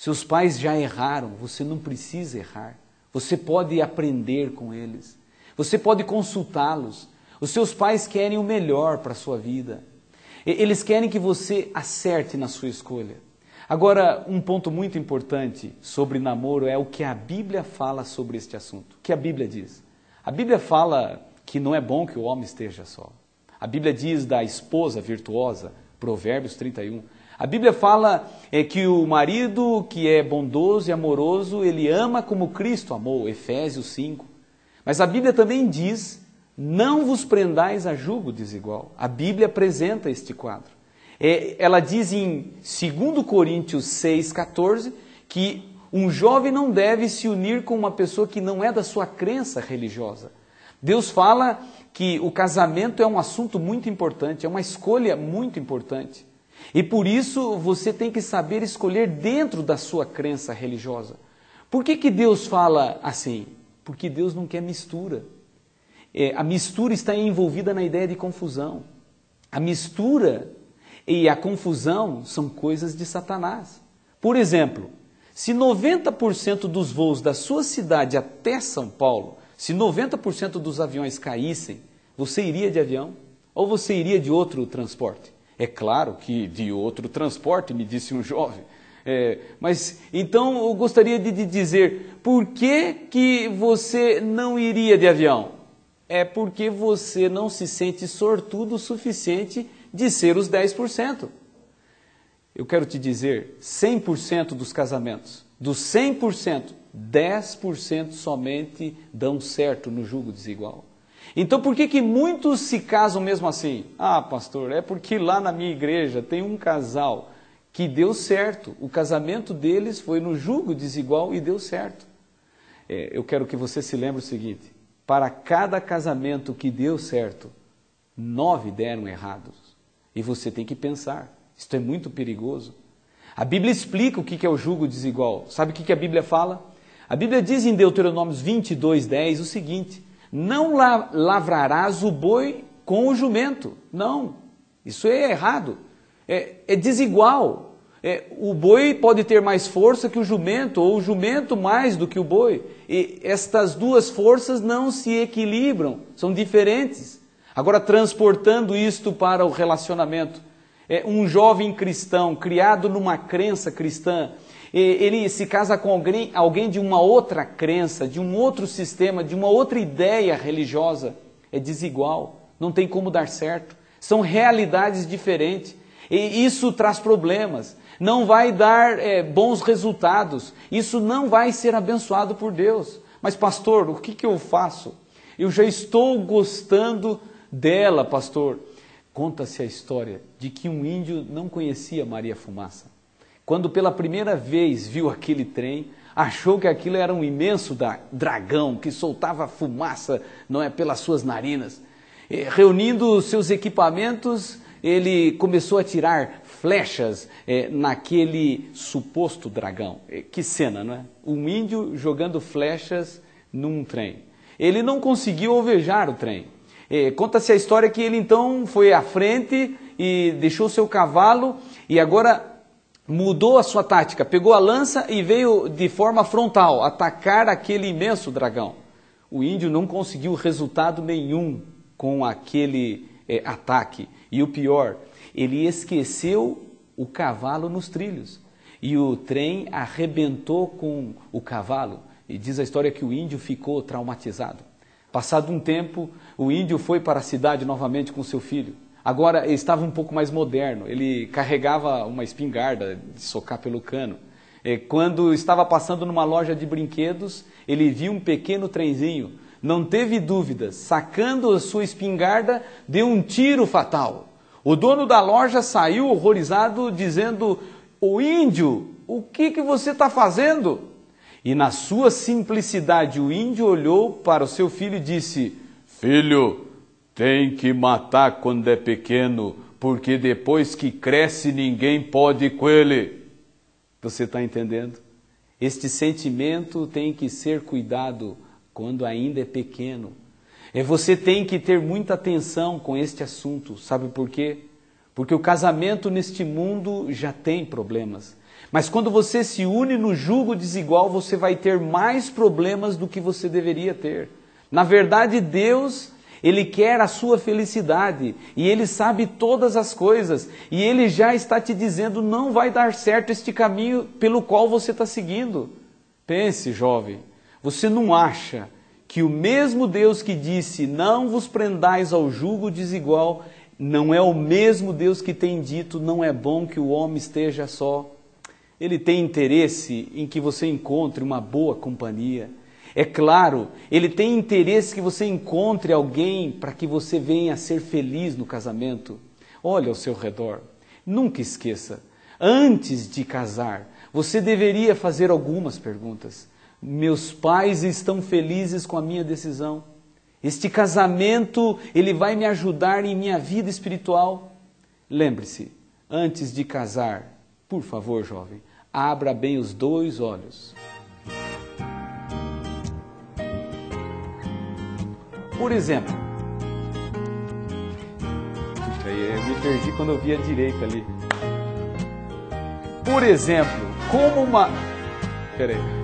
Seus pais já erraram, você não precisa errar. Você pode aprender com eles. Você pode consultá-los. Os seus pais querem o melhor para a sua vida. Eles querem que você acerte na sua escolha. Agora, um ponto muito importante sobre namoro é o que a Bíblia fala sobre este assunto. O que a Bíblia diz? A Bíblia fala que não é bom que o homem esteja só. A Bíblia diz da esposa virtuosa, Provérbios 31. A Bíblia fala que o marido que é bondoso e amoroso, ele ama como Cristo amou, Efésios 5. Mas a Bíblia também diz, não vos prendais a jugo desigual. A Bíblia apresenta este quadro. Ela diz em 2 Coríntios 6,14, que um jovem não deve se unir com uma pessoa que não é da sua crença religiosa. Deus fala que o casamento é um assunto muito importante, é uma escolha muito importante. E por isso você tem que saber escolher dentro da sua crença religiosa. Por que Deus fala assim? Porque Deus não quer mistura. A mistura está envolvida na ideia de confusão. A mistura e a confusão são coisas de Satanás. Por exemplo, se 90% dos voos da sua cidade até São Paulo, se 90% dos aviões caíssem, você iria de avião? Ou você iria de outro transporte? É claro que de outro transporte, me disse um jovem. Mas então eu gostaria de dizer, por que você não iria de avião? É porque você não se sente sortudo o suficiente de ser os 10%. Eu quero te dizer, 100% dos casamentos, dos 100%, 10% somente dão certo no jugo desigual. Então por que muitos se casam mesmo assim? Ah, pastor, é porque lá na minha igreja tem um casal que deu certo. O casamento deles foi no jugo desigual e deu certo. Eu quero que você se lembre o seguinte, para cada casamento que deu certo, 9 deram errados. E você tem que pensar, isto é muito perigoso. A Bíblia explica o que é o jugo desigual. Sabe o que a Bíblia fala? A Bíblia diz em Deuteronômios 22:10 o seguinte, não lavrarás o boi com o jumento. Não, isso é errado, é desigual. O boi pode ter mais força que o jumento, ou o jumento mais do que o boi. E estas duas forças não se equilibram, são diferentes. Agora, transportando isto para o relacionamento, um jovem cristão, criado numa crença cristã, ele se casa com alguém de uma outra crença, de um outro sistema, de uma outra ideia religiosa, é desigual, não tem como dar certo, são realidades diferentes, e isso traz problemas, não vai dar bons resultados, isso não vai ser abençoado por Deus. Mas pastor, o que eu faço? Eu já estou gostando dela, pastor. Conta-se a história de que um índio não conhecia Maria Fumaça. Quando pela primeira vez viu aquele trem, achou que aquilo era um imenso dragão que soltava fumaça, não é, pelas suas narinas. Reunindo seus equipamentos, ele começou a tirar flechas naquele suposto dragão. Que cena, não é? Um índio jogando flechas num trem. Ele não conseguiu alvejar o trem. Conta-se a história que ele então foi à frente e deixou seu cavalo e agora mudou a sua tática, pegou a lança e veio de forma frontal atacar aquele imenso dragão. O índio não conseguiu resultado nenhum com aquele ataque. E o pior, ele esqueceu o cavalo nos trilhos. E o trem arrebentou com o cavalo. E diz a história que o índio ficou traumatizado. Passado um tempo, o índio foi para a cidade novamente com seu filho. Agora ele estava um pouco mais moderno, ele carregava uma espingarda de socar pelo cano. Quando estava passando numa loja de brinquedos, ele viu um pequeno trenzinho, não teve dúvidas, sacando a sua espingarda, deu um tiro fatal. O dono da loja saiu horrorizado dizendo, o índio, o que você está fazendo? E na sua simplicidade o índio olhou para o seu filho e disse, filho, tem que matar quando é pequeno, porque depois que cresce ninguém pode ir com ele. Você está entendendo? Este sentimento tem que ser cuidado quando ainda é pequeno. Você tem que ter muita atenção com este assunto. Sabe por quê? Porque o casamento neste mundo já tem problemas. Mas quando você se une no jugo desigual, você vai ter mais problemas do que você deveria ter. Na verdade, Deus, Ele quer a sua felicidade e Ele sabe todas as coisas. E Ele já está te dizendo, não vai dar certo este caminho pelo qual você está seguindo. Pense, jovem, você não acha que o mesmo Deus que disse, não vos prendais ao jugo desigual, não é o mesmo Deus que tem dito, não é bom que o homem esteja só? Ele tem interesse em que você encontre uma boa companhia. É claro, Ele tem interesse que você encontre alguém para que você venha a ser feliz no casamento. Olhe ao seu redor, nunca esqueça, antes de casar, você deveria fazer algumas perguntas. Meus pais estão felizes com a minha decisão? Este casamento, ele vai me ajudar em minha vida espiritual? Lembre-se, antes de casar, por favor, jovem, abra bem os dois olhos. Por exemplo, eu me perdi quando eu vi a direita ali. Por exemplo, como uma... Peraí.